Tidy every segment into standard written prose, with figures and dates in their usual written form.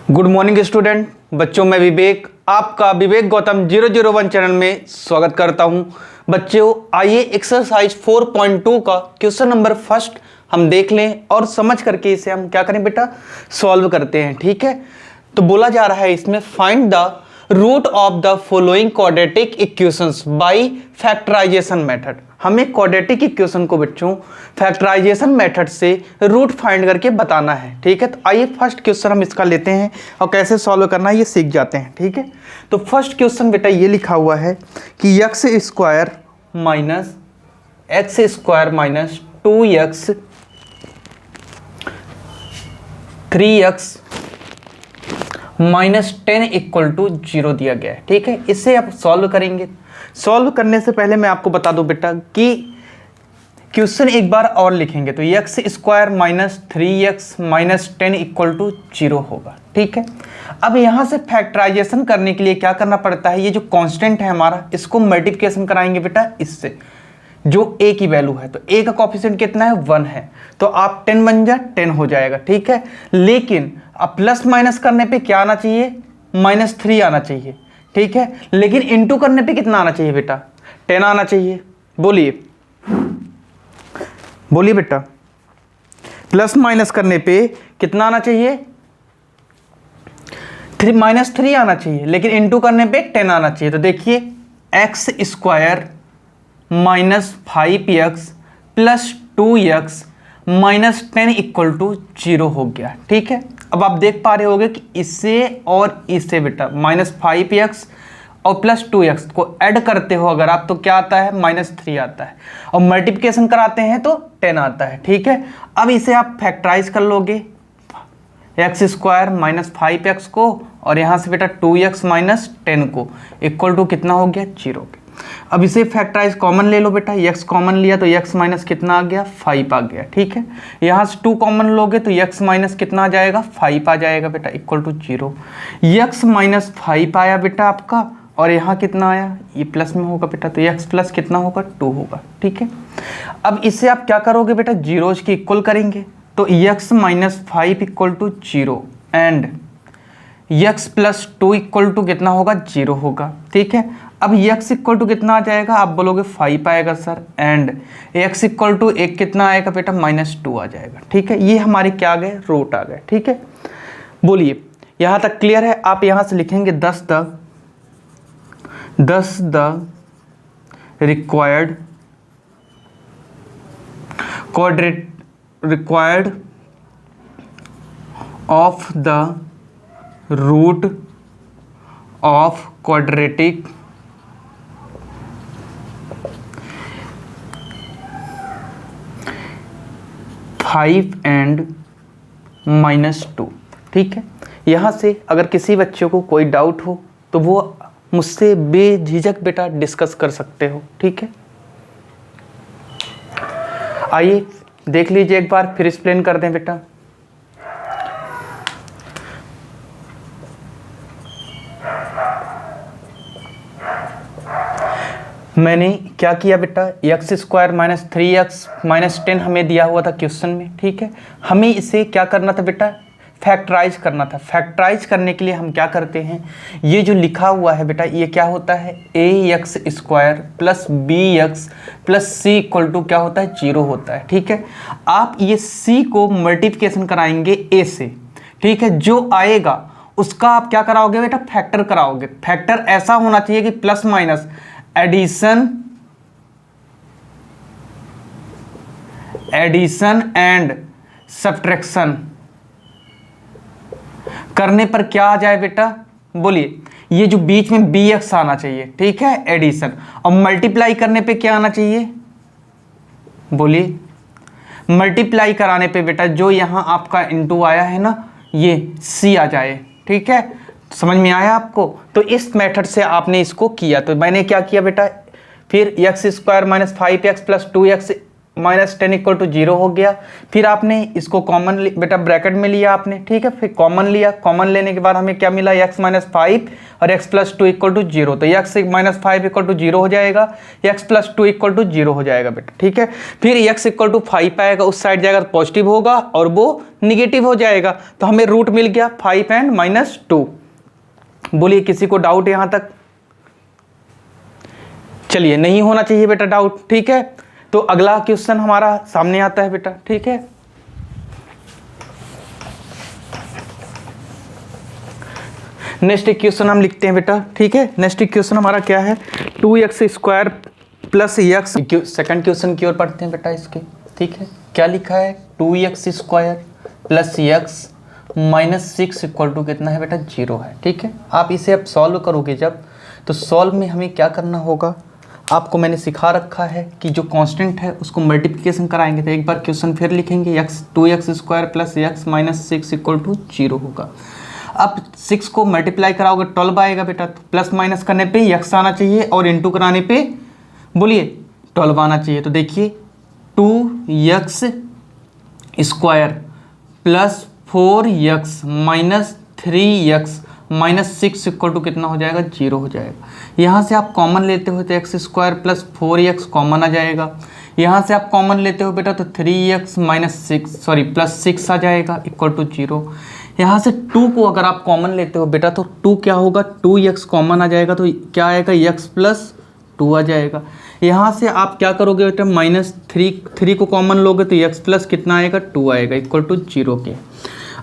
Good morning student बच्चों, मैं विवेक आपका विवेक गौतम 001 चैनल में स्वागत करता हूं। बच्चों आइए एक्सरसाइज 4.2 का क्वेश्चन नंबर फर्स्ट हम देख लें और समझ करके इसे हम क्या करें बेटा, सॉल्व करते हैं। ठीक है, तो बोला जा रहा है इसमें find the root of the following quadratic equations by factorisation method. हमें क्वाड्रेटिक इक्वेशन को बच्चों फैक्टराइजेशन मेथड से रूट फाइंड करके बताना है। ठीक है, तो आइए फर्स्ट क्वेश्चन हम इसका लेते हैं और कैसे सॉल्व करना है ये सीख जाते हैं। ठीक है, तो फर्स्ट क्वेश्चन बेटा ये लिखा हुआ है कि x square minus 2x 3x -10 = 0 दिया गया है। ठीक है, इसे आप सॉल्व करेंगे। सॉल्व करने से पहले मैं आपको बता दूं बेटा कि क्वेश्चन एक बार और लिखेंगे तो x स्क्वायर माइनस 3x -10 = 0 होगा। ठीक है, अब यहां से फैक्टराइजेशन करने के लिए क्या करना पड़ता है, ये जो कांस्टेंट है हमारा इसको मल्टीप्लिकेशन कराएंगे बेटा इससे, जो a की वैल्यू है। तो a का कोफिशिएंट कितना है, 1 है, तो आप 10 बन जा 10 हो जाएगा। ठीक है, लेकिन अब प्लस माइनस करने पे क्या आना चाहिए, -3 आना चाहिए। ठीक है, लेकिन इनटू करने पे कितना आना चाहिए बेटा, 10 आना चाहिए। बोलिए बोलिए बेटा, प्लस माइनस करने पे कितना आना चाहिए, -3 आना चाहिए, लेकिन इनटू करने पे 10 आना चाहिए। तो देखिए एक्स स्क्वायर -5x + 2x -10 = 0 हो गया। ठीक है, अब आप देख पा रहे होगे कि इससे और इससे बेटा -5x और +2x को ऐड करते हो अगर आप, तो क्या आता है, -3 आता है, और मल्टीप्लिकेशन कराते हैं तो 10 आता है। ठीक है, अब इसे आप फैक्टराइज कर लोगे, एक्स स्क्वायर -5x को और यहाँ से बेटा 2x -10 को इक्वल टू कितना हो गया, 0 के। अब इसे फैक्टराइज कॉमन ले लो बेटा, x कॉमन लिया तो x माइनस कितना आ गया, 5 आ गया। ठीक है, यहाँ से 2 कॉमन लोगे तो x माइनस कितना आ जाएगा, 5 आ जाएगा बेटा, इक्वल टू 0। x -5 आया बेटा आपका, और यहाँ कितना आया, ये प्लस में होगा बेटा, तो x प्लस कितना होगा, 2 होगा। ठीक है, अब इसे आप क्या करोगे बेटा, जीरोज की इक्वल करेंगे, तो x -5 = 0 एंड x + 2 = कितना होगा, 0 होगा। ठीक है, अब x = कितना आ जाएगा, आप बोलोगे 5 आएगा सर, एंड x = 1 कितना आएगा बेटा, -2 आ जाएगा। ठीक है, ये हमारे क्या आ गए, रूट आ गए। ठीक है, बोलिए यहाँ तक क्लियर है। आप यहाँ से लिखेंगे 10 the required of the root of quadratic (5 and -2)। ठीक है, यहाँ से अगर किसी बच्चे को कोई डाउट हो तो वो मुझसे बेझिझक बेटा डिस्कस कर सकते हो। ठीक है, आइए देख लीजिए एक बार, फिर एक्सप्लेन कर दें बेटा। मैंने क्या किया बेटा, x स्क्वायर -3x -10 हमें दिया हुआ था क्वेश्चन में। ठीक है, हमें इसे क्या करना था बेटा, फैक्टराइज करना था। फैक्टराइज करने के लिए हम क्या करते हैं, ये जो लिखा हुआ है बेटा ये क्या होता है, ax स्क्वायर + bx + c = क्या होता है, 0 होता है। ठीक है, आप ये c को मल्टीप्लिकेशन कराएंगे a से। ठीक है, जो आएगा उसका आप क्या कराओगे बेटा, फैक्टर कराओगे। फैक्टर ऐसा होना चाहिए कि plus minus addition and subtraction करने पर क्या आ जाए बेटा, बोलिए, ये जो बीच में bx आना चाहिए। ठीक है, एडिशन, और मल्टीप्लाई करने पे क्या आना चाहिए, बोलिए, मल्टीप्लाई कराने पे बेटा जो यहां आपका इनटू आया है ना, ये c आ जाए। ठीक है, समझ में आया आपको। तो इस मेथड से आपने इसको किया, तो मैंने क्या किया बेटा, फिर x square -5x + 2x -10 equal to 0 हो गया। फिर आपने इसको कॉमन बेटा ब्रैकेट में लिया आपने, ठीक है, फिर कॉमन लिया, कॉमन लेने के बाद हमें क्या मिला, x - 5 और x + 2 इक्वल टू 0, तो x - 5 इक्वल टू 0 हो जाएगा, x + 2 इक्वल टू 0 हो जाएगा बेटा, ठीक है। फिर x इक्वल टू 5 आएगा, उस साइड जाएगा तो पॉजिटिव होगा और वो निगेटिव हो जाएगा, तो हमें रूट मिल गया 5 एंड -2। बोलिए किसी को डाउट यहां तक? चलिए, नहीं होना चाहिए बेटा डाउट, ठीक है। तो अगला क्वेश्चन हमारा सामने आता है बेटा, ठीक है। नेक्स्ट क्वेश्चन हम लिखते हैं बेटा, ठीक है। नेक्स्ट क्वेश्चन हमारा क्या है, 2x² + x। सेकंड क्वेश्चन की ओर पढ़ते हैं बेटा इसके, ठीक है। क्या लिखा है, 2x² + x -6 इक्वल टू कितना है बेटा, 0 है, ठीक है। आप इसे अब सॉल्व करोगे जब, तो सॉल्व में हमें क्या करना होगा, आपको मैंने सिखा रखा है कि जो कांस्टेंट है उसको मल्टीप्लिकेशन कराएंगे। तो एक बार क्वेश्चन फिर लिखेंगे, 2x² + x -6 इक्वल टू 0 होगा। अब 6 को मल्टीप्लाई कराओगे 12 आएगा बेटा, तो प्लस माइनस करने पे x आना चाहिए और इंटू कराने पे बोलिए 12 आना चाहिए। तो देखिए 2x² + 4x - 3x -6 equal to कितना हो जाएगा, 0 हो जाएगा। यहाँ से आप कॉमन लेते हो तो x² + 4x कॉमन आ जाएगा। यहाँ से आप कॉमन लेते हो बेटा तो 3x + 6 आ जाएगा इक्वल टू 0। यहाँ से 2 को अगर आप कॉमन लेते हो बेटा तो 2 क्या होगा, 2x कॉमन आ जाएगा, तो क्या आएगा, x + 2 आ जाएगा। यहाँ से आप क्या करोगे बेटा, -3 को कॉमन लोगे तो x प्लस कितना आएगा, 2 आएगा इक्वल टू 0 के।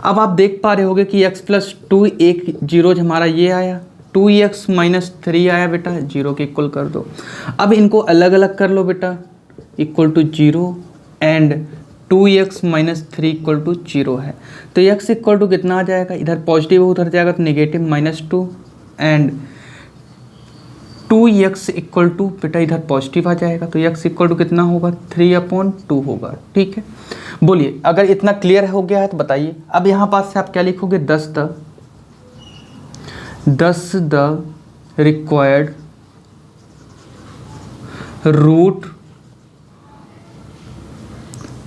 अब आप देख पा रहे होगे कि x + 2 एक जीरो हमारा ये आया, 2x - 3 आया बेटा, 0 के इक्वल कर दो। अब इनको अलग अलग कर लो बेटा, equal to 0 and 2x - 3 equal to 0 है। तो x इक्वल टू कितना आ जाएगा, इधर पॉजिटिव उधर जाएगा तो negative -2 and 2x equal to बेटा इधर पॉजिटिव आ जाएगा, तो x इक्वल टू कितना होगा, 3/2 होगा, ठीक है। बोलिए अगर इतना क्लियर हो गया है तो बताइए। अब यहाँ पास से आप क्या लिखोगे, 10 the required root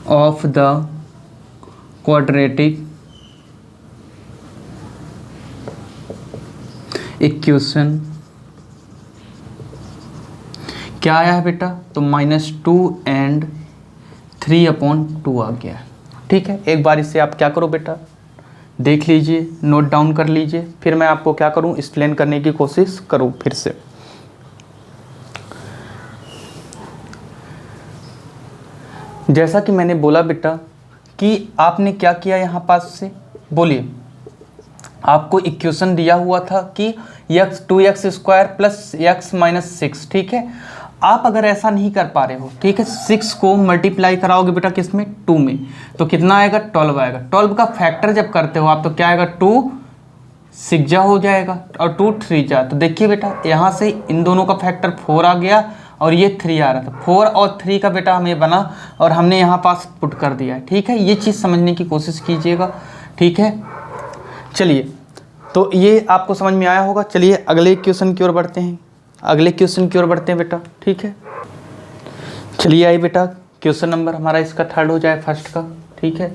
of the quadratic equation क्या आया है बेटा, तो -2 एंड 3/2 आ गया, ठीक है। एक बार इसे आप क्या करो बेटा, देख लीजिए, नोट डाउन कर लीजिए, फिर मैं आपको क्या करूं, एक्सप्लेन करने की कोशिश करूं फिर से। जैसा कि मैंने बोला बेटा कि आपने क्या किया यहाँ पास से, बोलिए आपको इक्वेशन दिया हुआ था कि 2x² + x - 6, ठीक है। आप अगर ऐसा नहीं कर पा रहे हो, ठीक है, 6 को मल्टीप्लाई कराओगे बेटा किस में, 2 में, तो कितना आएगा, 12 आएगा। 12 का फैक्टर जब करते हो आप तो क्या आएगा, 2 6 हो जाएगा और 2 3 तो देखिए बेटा यहाँ से इन दोनों का फैक्टर 4 आ गया और ये 3 आ रहा था, 4 और 3 का बेटा हमें बना और हमने यहाँ पास पुट कर दिया है, ठीक है। ये चीज़ समझने की कोशिश कीजिएगा, ठीक है। चलिए, तो ये आपको समझ में आया होगा। चलिए अगले क्वेश्चन की ओर बढ़ते हैं, अगले क्वेश्चन की ओर बढ़ते हैं बेटा, ठीक है। चलिए आइए बेटा, क्वेश्चन नंबर हमारा इसका 3rd हो जाए, फर्स्ट का, ठीक है।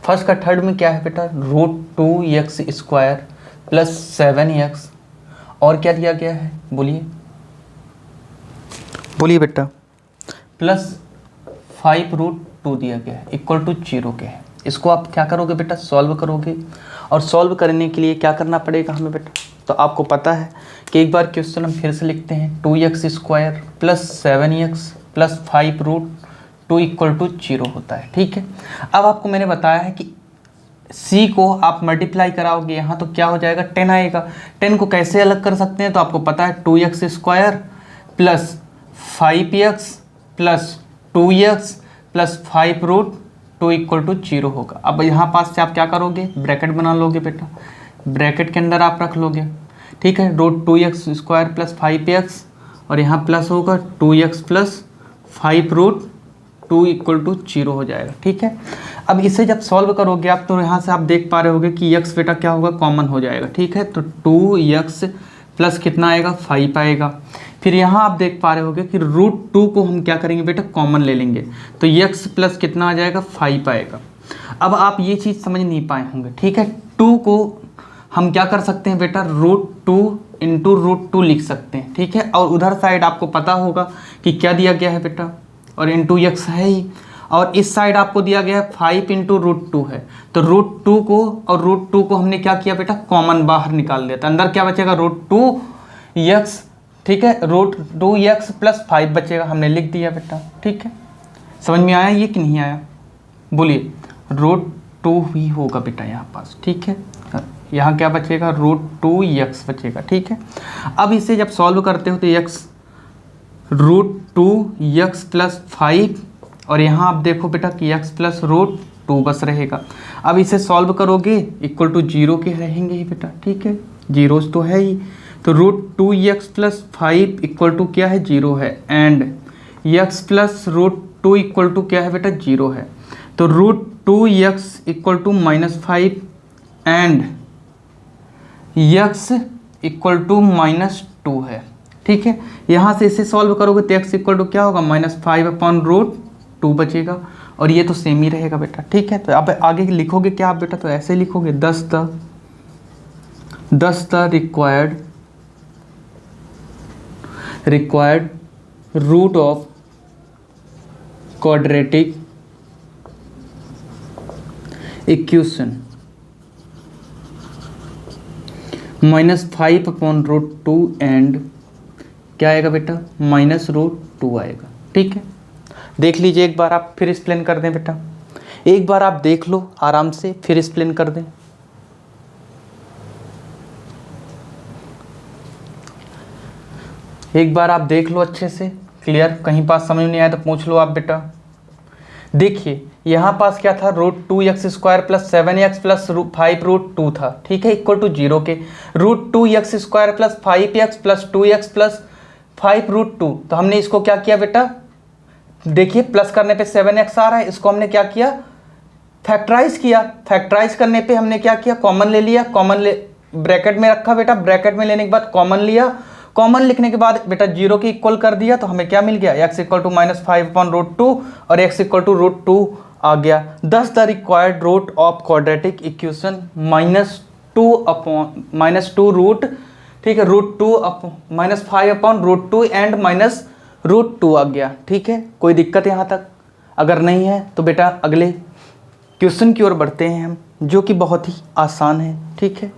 फर्स्ट का 3rd में क्या है बेटा, √2x² + 7x और क्या दिया गया है, बोलिए बोलिए बेटा, +5√2 दिया गया है इक्वल टू 0 के है। इसको आप क्या करोगे बेटा, सॉल्व करोगे, और सॉल्व करने के लिए क्या करना पड़ेगा हमें बेटा, तो आपको पता है कि एक बार क्वेश्चन हम फिर से लिखते हैं, 2x² + 7x + 5√2 इक्वल टू 0 होता है, ठीक है। अब आपको मैंने बताया है कि c को आप मल्टीप्लाई कराओगे यहाँ तो क्या हो जाएगा, 10 आएगा। 10 को कैसे अलग कर सकते हैं, तो आपको पता है 2x² + 5x + 2x + 5√2 equal to 0 होगा। अब यहाँ पास से आप क्या करोगे, ब्रैकेट बना लोगे बेटा, ब्रैकेट के अंदर आप रख लोगे, ठीक है, √2x² + 5x और यहाँ प्लस होगा 2x + 5√2 इक्वल टू 0 हो जाएगा, ठीक है। अब इसे जब सॉल्व करोगे आप तो यहाँ से आप देख पा रहे होगे कि x बेटा क्या होगा, कॉमन हो जाएगा, ठीक है। तो 2x प्लस कितना आएगा 5 आएगा। फिर यहाँ आप देख पा रहे होगे कि √2 को हम क्या करेंगे बेटा कॉमन ले लेंगे, तो x प्लस कितना आ जाएगा 5 आएगा। अब आप ये चीज़ समझ नहीं पाए होंगे, ठीक है। 2 को हम क्या कर सकते हैं बेटा √2 इंटू √2 लिख सकते हैं, ठीक है। और उधर साइड आपको पता होगा कि क्या दिया गया है बेटा, और इंटू x है ही, और इस साइड आपको दिया गया है 5 इंटू √2 है। तो √2 को और √2 को हमने क्या किया बेटा कॉमन बाहर निकाल दिया, तो अंदर क्या बचेगा √2x, ठीक है। √2x प्लस 5 बचेगा, हमने लिख दिया बेटा, ठीक है। समझ में आया ये कि नहीं आया, बोलिए। √2 ही होगा बेटा यहाँ पास, ठीक है। यहाँ क्या बचेगा √2x बचेगा, ठीक है। अब इसे जब सॉल्व करते हो तो x √2x प्लस 5, और यहाँ आप देखो बेटा कि x प्लस √2 बस रहेगा। अब इसे सॉल्व करोगे इक्वल टू 0 के रहेंगे ही बेटा, ठीक है, जीरोस तो है ही। तो √2x प्लस 5 इक्वल टू क्या है 0 है, and x plus √2 equal to क्या है बेटा 0 है। तो √2x equal to -5 and x equal to -2 है, ठीक है। यहाँ से इसे सॉल्व करोगे तो x इक्वल टू क्या होगा -5/√2 बचेगा, और ये तो सेम ही रहेगा बेटा, ठीक है। तो अब आगे लिखोगे क्या आप बेटा, तो ऐसे लिखोगे 10 the required root of quadratic equation -5/√2 and क्या आएगा बेटा -√2 आएगा, ठीक है। देख लीजिए एक बार, आप फिर एक्सप्लेन कर दें बेटा, एक बार आप देख लो आराम से, फिर एक्सप्लेन कर दें। एक बार आप देख लो अच्छे से क्लियर, कहीं पास समझ नहीं आया तो पूछ लो आप बेटा। देखिए यहाँ पास क्या था √2x² प्लस 7x प्लस 5√2 था, ठीक है, इक्वल टू 0 के। √2x² plus 5x plus 2x plus 5√2, तो हमने इसको क्या किया बेटा, देखिए प्लस करने पे 7x आ रहा है, इसको हमने क्या किया फैक्टराइज किया। फैक्टराइज करने पे हमने क्या किया कॉमन ले लिया, ब्रैकेट में रखा बेटा, ब्रैकेट में लेने के बाद कॉमन लिया, कॉमन लिखने के बाद बेटा 0 के इक्वल कर दिया, तो हमें क्या मिल गया x इक्वल टू -5/√2 और x इक्वल टू √2 आ गया। Thus the required root of quadratic equation -2 root, ठीक है, √2 -5/√2 एंड -√2 आ गया, ठीक है। कोई दिक्कत यहाँ तक अगर नहीं है तो बेटा अगले क्वेश्चन की ओर बढ़ते हैं हम, जो कि बहुत ही आसान है, ठीक है।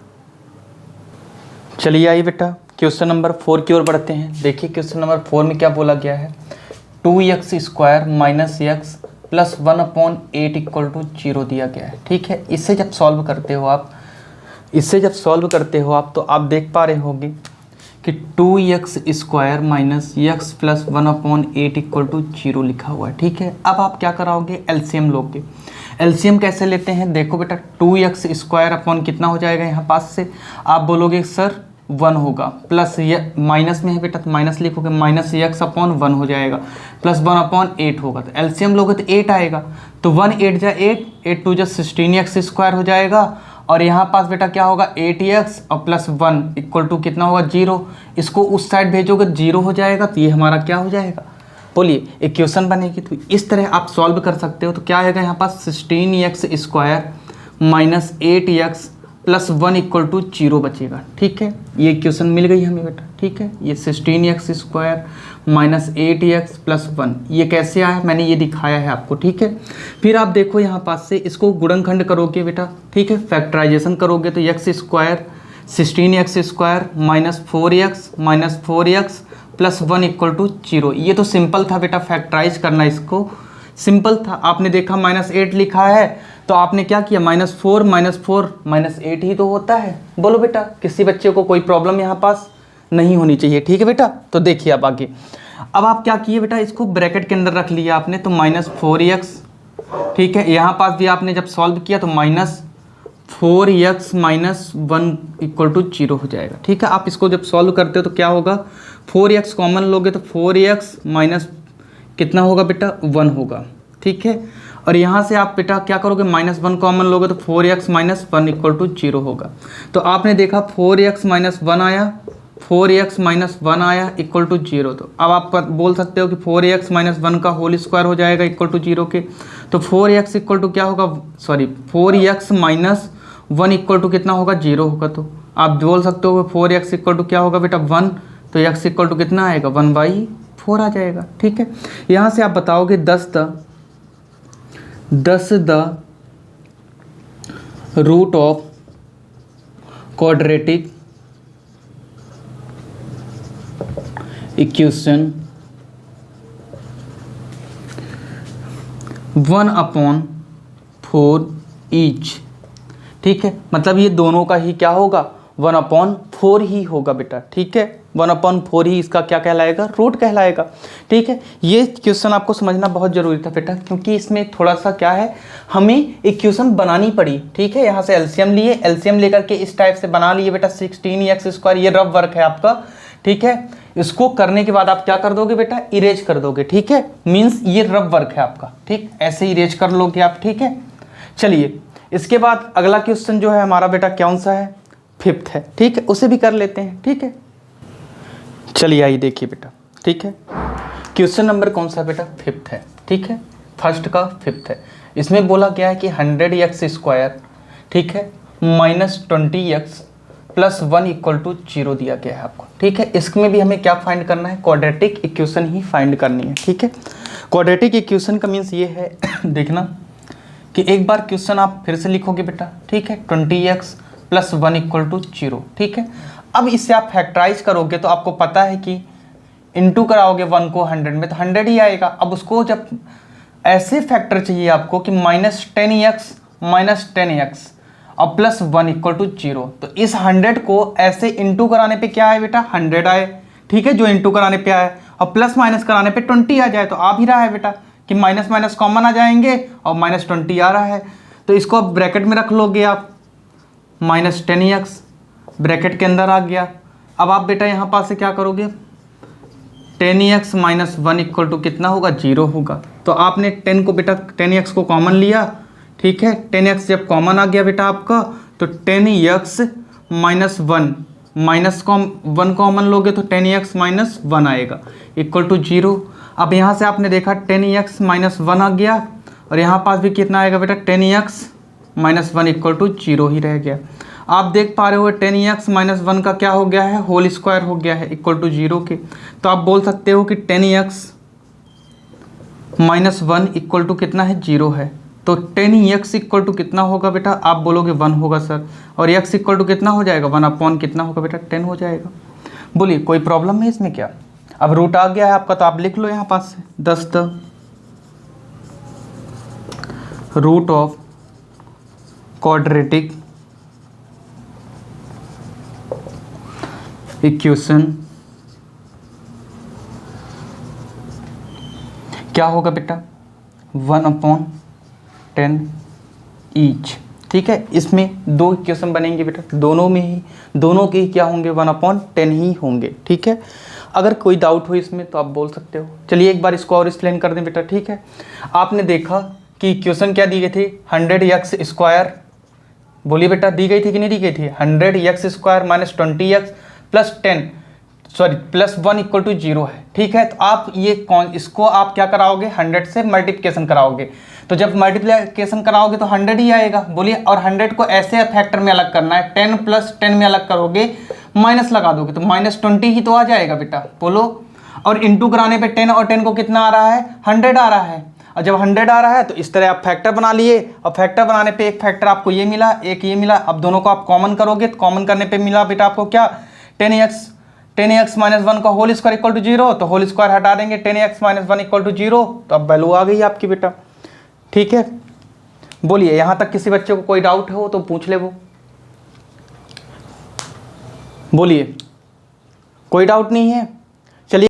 चलिए आइए बेटा क्वेश्चन नंबर 4 की ओर बढ़ते हैं। देखिए क्वेश्चन नंबर 4 में क्या बोला गया है, 2x² - x plus 1/8 equal to 0 दिया गया है, ठीक है। इसे जब सॉल्व करते हो आप, तो आप देख पा रहे होंगे कि 2x² - x plus 1/8 equal to 0 लिखा हुआ है, ठीक है। अब आप क्या कराओगे एलसीएम लोगे। एलसीएम कैसे लेते हैं, देखो बेटा 2x² अपॉन कितना हो जाएगा, यहाँ पास से आप बोलोगे सर 1 होगा, प्लस ये माइनस में है बेटा तो माइनस लिखोगे, -x/1 हो जाएगा, प्लस 1/8 होगा, तो एलसीएम लोगे तो 8 आएगा। तो 1 8 जा 8, 8 2 जा 16x² हो जाएगा, और यहाँ पास बेटा क्या होगा 8x और प्लस 1 इक्वल टू कितना होगा 0। इसको उस साइड भेजोगे 0 हो जाएगा, तो ये हमारा क्या हो जाएगा, बोलिए इक्वेशन बनेगी। तो इस तरह आप सॉल्व कर सकते हो। तो क्या आएगा यहाँ पास 16x² minus 8x plus 1 equal to 0 बचेगा, ठीक है। ये इक्वेशन मिल गई हमें बेटा, ठीक है। ये 16x² माइनस 8x प्लस 1, ये कैसे आया मैंने ये दिखाया है आपको, ठीक है। फिर आप देखो यहाँ पास से इसको गुणनखंड करोगे बेटा, ठीक है, फैक्टराइजेशन करोगे तो x² 16x² minus 4x plus 1 equal to 0। ये तो सिंपल था बेटा, फैक्टराइज करना इसको सिंपल था। आपने देखा -8 लिखा है तो आपने क्या किया -4 -8 ही तो होता है। बोलो बेटा किसी बच्चे को कोई प्रॉब्लम यहाँ पास नहीं होनी चाहिए, ठीक है बेटा। तो देखिए अब आगे, अब आप क्या किए बेटा, इसको ब्रैकेट के अंदर रख लिया आपने, तो -4x, ठीक है। यहाँ पास भी आपने जब सॉल्व किया तो -4x माइनस 1 इक्वल टू 0 हो जाएगा, ठीक है। आप इसको जब सॉल्व करते हो तो क्या होगा, 4x कॉमन लोगे तो 4x माइनस कितना होगा बेटा 1 होगा, ठीक है। और यहाँ से आप बेटा क्या करोगे -1 कॉमन लोगे तो 4x माइनस 1 इक्वल टू 0 होगा। तो आपने देखा 4x माइनस 1 आया, 4x माइनस 1 आया इक्वल टू 0। तो अब आप बोल सकते हो कि 4x माइनस 1 का होल स्क्वायर हो जाएगा इक्वल टू 0 के। तो 4x इक्वल टू क्या होगा, sorry 4x minus 1 equal to कितना होगा, 0 होगा। तो आप बोल सकते हो 4x इक्वल टू क्या होगा बेटा 1, तो x इक्वल टू कितना आएगा 1/4 आ जाएगा। ठीक है, यहाँ से आप बताओगे 10 the root of quadratic equation 1/4 each. ठीक है, मतलब ये दोनों का ही क्या होगा 1/4 ही होगा बेटा। ठीक है, 1/4 ही इसका क्या कहलाएगा, रूट कहलाएगा। ठीक है, ये क्वेश्चन आपको समझना बहुत जरूरी था बेटा, क्योंकि इसमें थोड़ा सा क्या है, हमें इक्वेशन बनानी पड़ी। ठीक है, यहाँ से एलसीएम लिए, एलसीएम लेकर के इस टाइप से बना लिए बेटा 16x²। ये रफ वर्क है आपका। ठीक है, इसको करने के बाद आप क्या कर दोगे बेटा, इरेज कर दोगे। ठीक है, मीन्स ये रफ वर्क है आपका। ठीक, ऐसे इरेज कर लोगे आप। ठीक है, चलिए इसके बाद अगला क्वेश्चन जो है हमारा बेटा कौन सा है, 5th है। ठीक है, उसे भी कर लेते हैं। ठीक है, चलिए आइए देखिए बेटा। ठीक है, क्वेश्चन नंबर कौन सा बेटा, 5th है। ठीक है, फर्स्ट का 5th है। इसमें बोला गया है कि 100x², ठीक है, minus 20x plus 1 equal to 0 दिया गया है आपको। ठीक है, इसमें भी हमें क्या फाइंड करना है, क्वाड्रेटिक इक्वेशन ही फाइंड करनी है। ठीक है, क्वाड्रेटिक इक्वेशन का मीन्स ये है देखना कि एक बार क्वेश्चन आप फिर से लिखोगे बेटा। ठीक है, 20x प्लस 1 इक्वल टू 0। ठीक है, अब इससे आप फैक्टराइज करोगे तो आपको पता है कि इंटू कराओगे 1 को 100 में तो 100 ही आएगा। अब उसको जब ऐसे फैक्टर चाहिए आपको कि -10x और प्लस 1 इक्वल टू 0, तो इस 100 को ऐसे इंटू कराने पे क्या है बेटा 100 आए। ठीक है, जो इंटू कराने पे आए, और प्लस माइनस कराने पे 20 आ जाए तो आ भी रहा है बेटा कि माइनस माइनस कॉमन आ जाएंगे और -20 आ रहा है। तो इसको आप ब्रैकेट में रख लोगे आप, -10x ब्रैकेट के अंदर आ गया। अब आप बेटा यहाँ पास से क्या करोगे, 10x माइनस 1 इक्वल टू कितना होगा 0 होगा। तो आपने 10 को बेटा 10x को कॉमन लिया। ठीक है, 10x जब कॉमन आ गया बेटा आपका, तो 10x माइनस 1 1 कॉमन लोगे तो 10x माइनस 1 आएगा इक्वल टू 0। अब यहाँ से आपने देखा 10x माइनस 1 आ गया, और यहाँ पास भी कितना आएगा बेटा 10x माइनस 1 इक्वल टू 0 ही रह गया। आप देख पा रहे हो 10x माइनस 1 का क्या हो गया है, होल स्क्वायर हो गया है इक्वल टू 0 के। तो आप बोल सकते हो कि 10x माइनस 1 इक्वल टू कितना है 0 है। तो 10x इक्वल टू कितना होगा बेटा, आप बोलोगे 1 होगा सर, और x इक्वल टू कितना हो जाएगा 1/, कितना होगा बेटा 10 हो जाएगा। बोलिए कोई प्रॉब्लम है इसमें क्या। अब रूट आ गया है आपका, तो आप लिख लो यहाँ पास से 10 the root of quadratic equation क्या होगा बेटा 1/10 ईच। ठीक है, इसमें दो इक्वेशन बनेंगे बेटा, दोनों के ही क्या होंगे 1/10 ही होंगे। ठीक है, अगर कोई डाउट हो इसमें तो आप बोल सकते हो। चलिए एक बार इसको और एक्सप्लेन कर दें बेटा। ठीक है, आपने देखा कि इक्वेशन क्या दी गई थी 100x²। बोलिए बेटा दी गई थी कि नहीं दी गई थी, 100x² minus 20x plus 1 equal to 0 है। ठीक है, तो आप इसको आप क्या कराओगे 100 से मल्टीप्लिकेशन कराओगे। तो जब मल्टीप्लिकेशन कराओगे तो 100 ही आएगा। बोलिए, और 100 को ऐसे फैक्टर में अलग करना है, 10 प्लस 10 में अलग करोगे, माइनस लगा दोगे तो -20 ही तो आ जाएगा बेटा। बोलो, और इंटू कराने पे 10 और 10 को कितना आ रहा है 100 आ रहा है। और जब 100 आ रहा है तो इस तरह आप फैक्टर बना लिए, और फैक्टर बनाने पे एक फैक्टर आपको ये मिला, एक ये मिला। अब दोनों को आप कॉमन करोगे तो कॉमन करने पे मिला बेटा आपको क्या 10x माइनस 1 का होल स्क्वायर इक्वल टू 0। तो होल स्क्वायर हटा देंगे 10x माइनस 1 इक्वल टू 0, तो अब वैल्यू आ गई आपकी बेटा। ठीक है, बोलिए यहाँ तक किसी बच्चे को कोई डाउट हो तो पूछ ले वो। बोलिए कोई डाउट नहीं है।